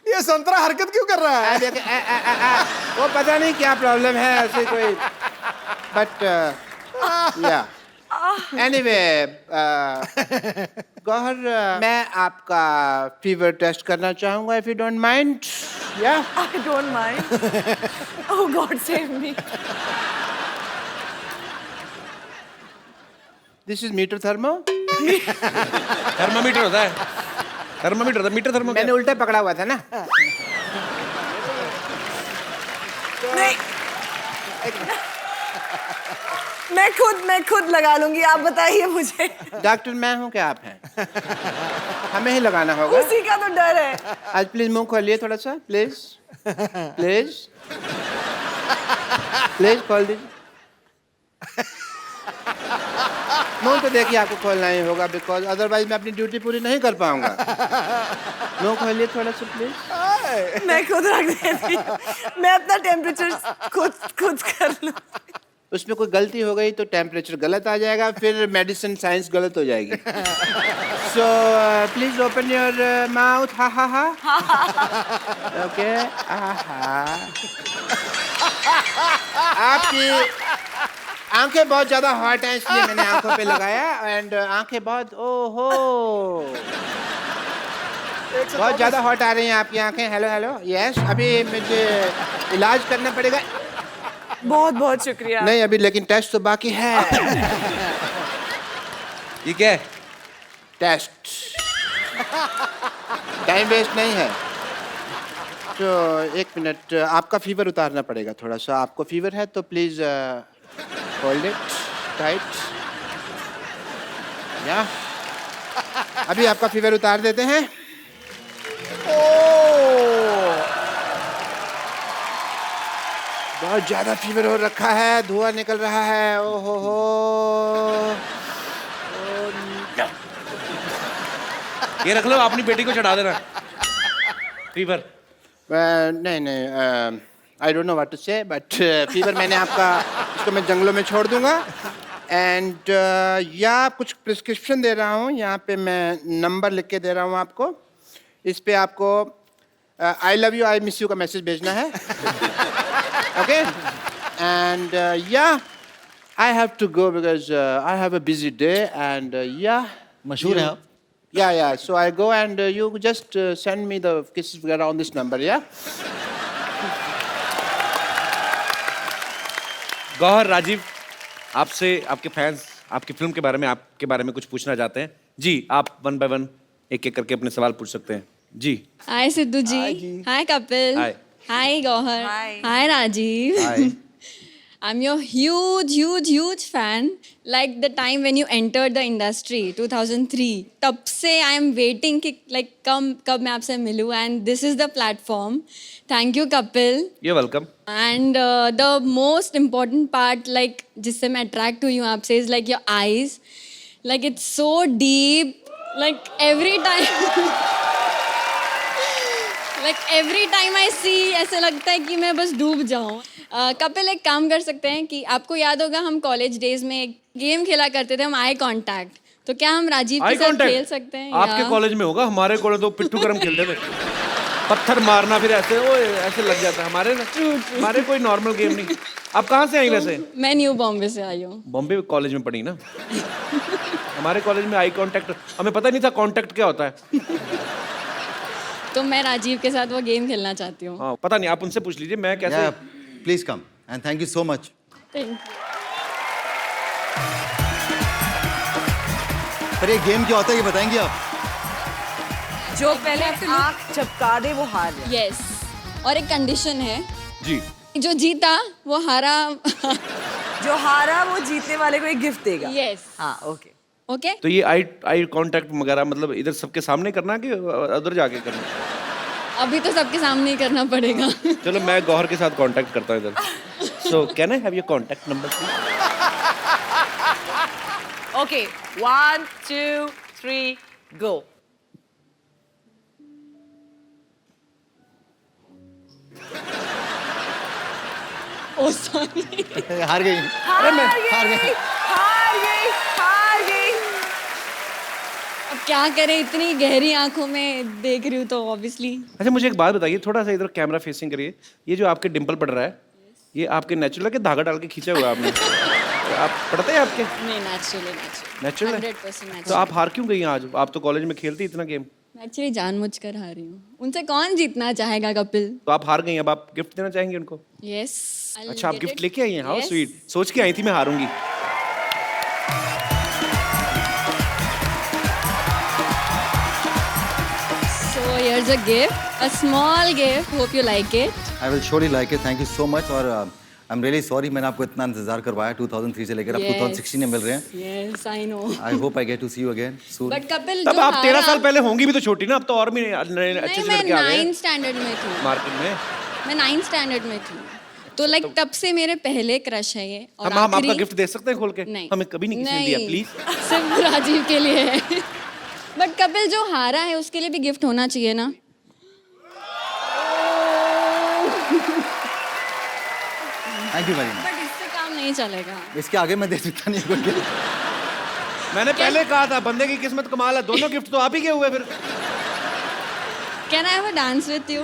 G: ये संतरा हरकत क्यों कर रहा है?
C: वो पता नहीं क्या प्रॉब्लम है, ऐसे कोई, बट या एनीवे गौहर, मैं आपका फीवर टेस्ट करना चाहूंगा, इफ यू डोंट माइंड। या
I: I don't mind. Oh God, save me.
C: This is meter thermo.
A: Thermometer होता है। थर्मामीटर होता है, मीटर थर्मो।
C: मैंने उल्टा पकड़ा हुआ था ना।
I: नहीं, मैं खुद लगा लूंगी, आप बताइए मुझे।
C: डॉक्टर मैं हूँ क्या आप हैं? हमें ही लगाना होगा।
I: उसी का तो डर है।
C: आज प्लीज मुंह खोलिए थोड़ा सा, प्लीज प्लीज प्लीज खोल दीजिए। मुंह तो देखिए आपको खोलना ही होगा, बिकॉज अदरवाइज मैं अपनी ड्यूटी पूरी नहीं कर पाऊंगा। मुंह खोलिए थोड़ा सा प्लीज।
I: मैं खुद रख देती हूँ। मैं अपना टेम्परेचर खुद कर लूँ।
C: उसमें कोई गलती हो गई तो टेम्परेचर गलत आ जाएगा, फिर मेडिसिन साइंस गलत हो जाएगी। So please open your mouth. हा हा हा। ओके। आपकी आंखें बहुत ज्यादा हॉट हैं, इसलिए मैंने आंखों पे लगाया। एंड आंखें बहुत, ओहो, बहुत ज्यादा हॉट आ रही हैं आपकी आंखें। Hello hello, yes. अभी मुझे इलाज करना पड़ेगा।
I: बहुत बहुत शुक्रिया।
C: नहीं अभी, लेकिन टेस्ट तो बाकी है।
A: ये क्या है?
C: टेस्ट। टाइम वेस्ट नहीं है। तो एक मिनट, आपका फीवर उतारना पड़ेगा थोड़ा सा। आपको फीवर है तो प्लीज होल्ड इट टाइट। या अभी आपका फीवर उतार देते हैं। बहुत ज्यादा फीवर हो रखा है, धुआं निकल रहा है। ओहो हो।
A: ये रख लो, अपनी बेटी को चढ़ा देना। फीवर।
C: नहीं नहीं, I don't know what to say, but fever मैंने आपका, इसको मैं जंगलों में छोड़ दूंगा। एंड या कुछ प्रिस्क्रिप्शन दे रहा हूँ, यहाँ पे मैं नंबर लिख के दे रहा हूँ आपको। इस पे आपको I love you, I miss you का मैसेज भेजना है। Okay? And yeah, I have to go because I have a busy day and yeah.
H: मशहूर हैं आप?
C: Yeah. So I go and you just send me the kisses वगैरह on this number, yeah?
A: Gauhar, Rajiv, आपसे आपके fans आपकी film के बारे में कुछ पूछना चाहते हैं। जी, आप 1 by 1 एक करके अपने सवाल पूछ सकते हैं। जी।
B: हाय सिद्धू जी। हाय कपिल।
A: हाय।
B: हाय गौहर। हाय Rajiv.
H: Hi.
B: I'm your huge fan. Like the time when you entered the industry, 2003. तब से I am waiting कि like कब मैं आपसे मिलूँ and this is the platform. Thank you Kapil.
A: You're welcome.
B: And the most important part like जिससे मैं attract हुई हूँ आपसे is like your eyes. Like it's so deep. Like every time I see ऐसा लगता है कि मैं बस डूब जाऊँ। कपिल एक काम कर सकते हैं कि आपको याद होगा हम कॉलेज डेज में एक गेम खेला करते थे हम आई कांटेक्ट। तो क्या हम राजीव के साथ खेल सकते हैं?
A: आपके कॉलेज में होगा, हमारे कॉलेज तो पिट्ठू करम खेलते थे। पत्थर मारना फिर ऐसे लग जाता है। हमारे कोई नॉर्मल गेम नहीं। आप कहाँ से आई वैसे?
B: मैं न्यू बॉम्बे से आई हूँ।
A: बॉम्बे कॉलेज में पढ़ी ना। हमारे कॉलेज में आई कांटेक्ट, हमें पता नहीं था कांटेक्ट क्या होता है।
B: तो मैं राजीव के साथ वो गेम खेलना चाहती हूँ।
A: हाँ, पता नहीं, आप उनसे पूछ लीजिए मैं कैसे।
H: Yeah, please come and thank you so much.
B: Thank you.
H: पर ये गेम क्या होता है ये बताएंगे आप?
I: जो पहले आँख झपका दे वो हार जाए।
B: Yes. और एक कंडीशन है।
A: जी।
B: जो जीता वो हारा।
I: जो हारा वो जीतने वाले को एक गिफ्ट देगा।
B: Yes.
I: हाँ, ओके।
B: ओके?
A: तो ये आई कांटेक्ट वगैरह मतलब इधर सबके सामने करना कि उधर जाके करना?
B: अभी तो सबके सामने ही करना पड़ेगा।
A: चलो मैं गौहर के साथ कांटेक्ट करता हूँ इधर। So can I have your contact number please?
I: Okay, 1 2 3 go.
B: Oh sorry.
H: हार गई।
I: हार गई।
B: अब क्या करें, इतनी गहरी आंखों में देख रही हूँ तो ऑब्वियसली।
A: अच्छा मुझे एक बात बताइए, थोड़ा सा इधर कैमरा फेसिंग करिए। ये जो आपके डिंपल पड़ रहा है, ये आपके नेचुरल है कि धागा डाल के खींचा हुआ है आपने? आप पढ़ते हैं आपके?
B: नहीं, नेचुरली
A: नेचुरल है?
B: 100%
A: तो
B: नेचुरल।
A: आप हार क्यों गई आज? आप तो कॉलेज में खेलती इतना गेम।
B: मैं एक्चुअली जानबूझकर हारी हूँ। उनसे कौन जीतना चाहेगा कपिल?
A: तो आप हार गई, अब आप गिफ्ट देना चाहेंगे उनको?
B: यस।
A: अच्छा आप गिफ्ट लेके आई हैं? How sweet. सोच के आई थी मैं हारूंगी।
B: So here's a gift, a small gift. Hope you like it.
H: I will surely like it. Thank you so much और I'm really sorry मैंने आपको इतना इंतजार करवाया 2003 से लेकर अब 2016 में मिल रहे हैं।
B: Yes, I know.
H: I hope I get to see you again soon.
B: But Kapil
A: तब
B: जो
A: आप 13 साल
B: हारा-
A: पहले होंगी भी तो छोटी ना, अब तो और भी अच्छे
B: नहीं,
A: से
B: मैं
A: लड़के आ गए
B: 9th स्टैंडर्ड में थी।
A: मार्केट में।
B: मैं 9th स्टैंडर्ड में थी। तो लाइक तब से मेरे पहले क्रश है ये। और
A: हम आपका
B: आखिरी-
A: गिफ्ट दे सकते हैं खोल के?
B: नहीं,
A: हमें कभी नहीं किसी ने दिया प्लीज।
B: सिर्फ राजीव के लिए है। बट कपिल जो हारा है उसके लिए भी गिफ्ट होना चाहिए ना?
H: Thank you very much.
B: But इससे काम नहीं चलेगा।
H: इसके आगे मैं दे सकता नहीं कोई gift.
A: मैंने पहले कहा था बंदे की किस्मत कमाल है, दोनों गिफ्ट तो आप ही के हुए फिर।
B: Can I have a dance with you?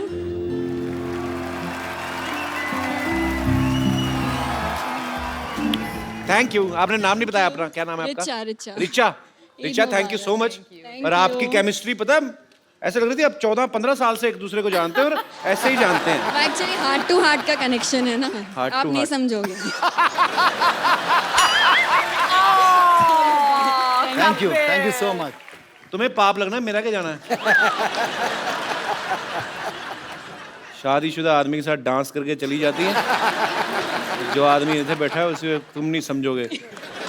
A: Thank you. आपने नाम नहीं बताया अपना, क्या नाम है आपका?
B: Richa, Richa.
A: Richa, Richa, thank you so much. और आपकी केमिस्ट्री पता है, ऐसे लग रही थी आप 14-15 साल से एक दूसरे को जानते हैं और ऐसे ही जानते हैं।
B: एक्चुअली हार्ट टू हार्ट का कनेक्शन है ना,
A: Heart
B: आप
A: to
B: नहीं
A: heart.
B: समझोगे।
H: Thank you so much.
A: तुम्हें पाप लगना है, मेरा क्या जाना है? शादीशुदा आदमी के साथ डांस करके चली जाती है, जो आदमी इधर बैठा है उसे तुम नहीं समझोगे।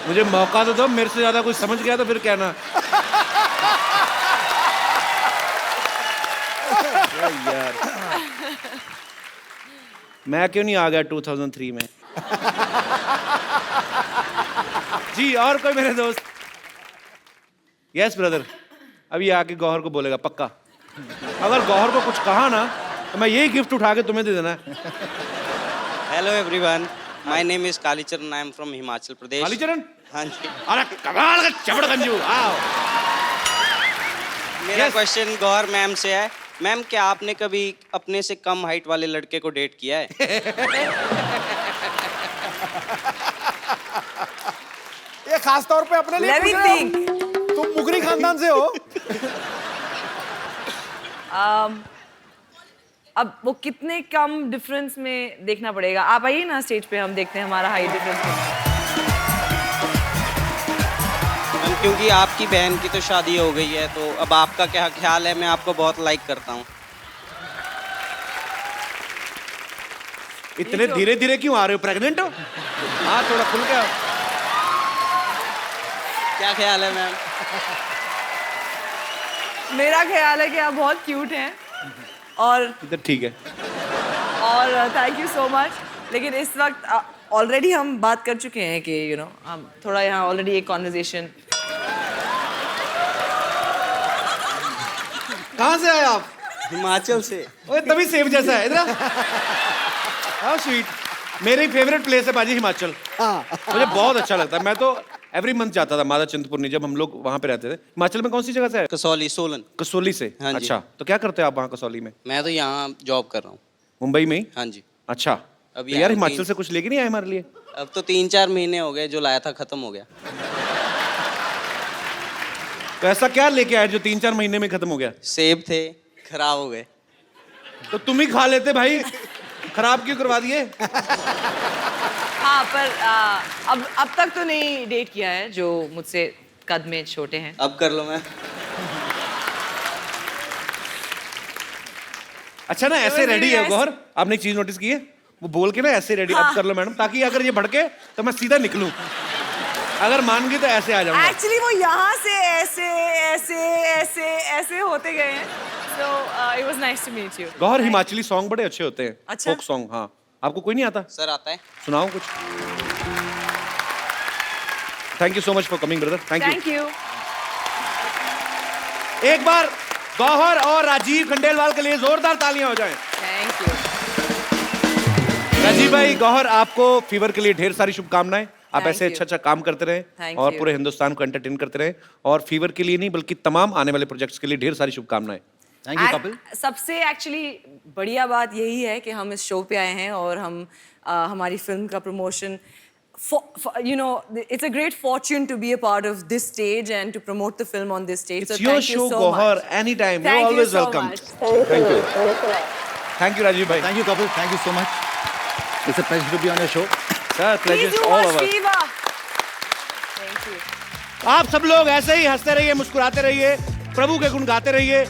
A: मुझे मौका तो दो, मेरे से ज्यादा कुछ समझ गया तो फिर कहना। यार मैं क्यों नहीं आ गया 2003 में? जी और कोई मेरे दोस्त? यस ब्रदर, अभी आके गौहर को बोलेगा पक्का। अगर गौहर को कुछ कहा ना तो मैं यही गिफ्ट उठा के तुम्हें दे देना है।
J: Hello everyone, my name is Kalicharan, I am from Himachal Pradesh.
A: Kalicharan?
J: हाँ जी।
A: अरे कमाल का चबड़ गंजू। आओ।
J: मेरा
A: Yes.
J: क्वेश्चन गौहर मैम से है मैम क्या आपने कभी अपने से कम हाइट वाले लड़के को डेट किया है?
G: ये खास तौर पे अपने लिए
I: Let me
G: पूछ रहे हो?
I: think.
G: तुम मुगरी खानदान से हो?
I: अब वो कितने कम डिफरेंस में देखना पड़ेगा। आप आइए ना स्टेज पे, हम देखते हैं हमारा हाइट डिफरेंस।
J: मैम क्योंकि आपकी बहन की तो शादी हो गई है, तो अब आपका क्या ख्याल है? मैं आपको बहुत लाइक करता हूँ।
A: इतने धीरे धीरे क्यों आ रहे हो? प्रेग्नेंट हो? हाँ थोड़ा खुल के आओ।
J: क्या ख्याल है मैम?
I: मेरा ख्याल है कि आप बहुत क्यूट हैं और
A: इधर ठीक है।
I: Thank you so much. लेकिन इस वक्त ऑलरेडी हम बात कर चुके हैं कि हम थोड़ा यहाँ ऑलरेडी एक कॉन्वर्जेशन।
A: कहाँ से आए आप?
J: हिमाचल से।
A: ओए तभी सेब जैसा है इधर। How sweet. मेरी फेवरेट प्लेस है बाजी हिमाचल। मुझे बहुत अच्छा लगता है। मैं तो एवरी मंथ जाता था माता चिंतपूर्णी, जब हम लोग वहाँ पे रहते थे। हिमाचल में कौन सी जगह से है?
J: कसौली, सोलन।
A: कसौली से?
J: हाँ जी।
A: अच्छा, तो क्या करते हो आप वहाँ कसौली में?
J: मैं तो यहाँ जॉब कर रहा हूँ।
A: मुंबई में ही?
J: हाँ जी।
A: अच्छा,
J: अब
A: तो यार
J: यहाँ
A: हिमाचल
J: तीन-
A: से कुछ लेके नहीं आए हमारे लिए?
J: अब तो 3-4 महीने हो गए, जो लाया था खत्म हो गया।
A: तो ऐसा क्या लेके आए जो 3-4 महीने में खत्म हो गया?
J: सेब थे, खराब हो गए।
A: तो तुम ही खा लेते भाई, खराब क्यों करवा दिए?
I: हाँ, पर अब तक तो नहीं डेट किया है जो मुझसे कद में छोटे हैं।
J: अब कर लो मैं।
A: अच्छा ना, ऐसे
I: was
A: रेडी
I: really
A: है
I: nice.
A: गौर? आपने एक चीज नोटिस की है? वो बोल के ना ऐसे रेडी, अब कर लो मैडम, ताकि अगर ये भड़के तो मैं सीधा निकलूं। अगर मान गई तो ऐसे आ जाऊंगा।
I: एक्चुअली वो यहाँ से ऐसे ऐसे ऐसे ऐसे होते गए हैं। So it was nice to meet you.
A: Gaur, Himachali song बड़े अच्छे होते हैं।
I: अच्छा।
A: Folk song. हाँ, आपको कोई नहीं आता?
J: सर आता है।
A: सुनाओ कुछ। Thank you so much for coming brother. Thank you.
I: Thank you.
A: एक बार गौहर और राजीव खंडेलवाल के लिए जोरदार तालियां हो जाएं।
I: Thank you.
A: राजीव भाई, गौहर, आपको फीवर के लिए ढेर सारी शुभकामनाएं। आप
I: Thank
A: ऐसे
I: you.
A: अच्छा अच्छा काम करते रहें
I: Thank
A: और
I: you.
A: पूरे हिंदुस्तान को एंटरटेन करते रहें। और फीवर के लिए नहीं बल्कि तमाम आने वाले प्रोजेक्ट्स के लिए ढेर सारी शुभकामनाएं।
H: Thank you Kapil.
I: सबसे एक्चुअली बढ़िया बात यही है कि हम इस शो पे आए हैं और हम हमारी फिल्म का promotion, it's a great fortune to be a part of this stage and to promote the film on this stage.
A: It's
I: so
A: your
I: thank you
A: show,
I: so
A: Gauhar.
I: much.
A: Anytime. You're
I: Thank you
A: always
I: so
A: welcome.
I: much.
A: Thank you. Thank you, Rajiv bhai.
H: Thank you, Kapil. Thank you so much. It's a pleasure to be on your show.
A: Sir, pleasure
I: Please
A: is
I: do
A: all
I: watch
A: of us.
I: Viva. Thank you.
A: आप सब लोग ऐसे ही हंसते रहिए, मुस्कुराते रहिए, प्रभु के गुण गाते रहिए।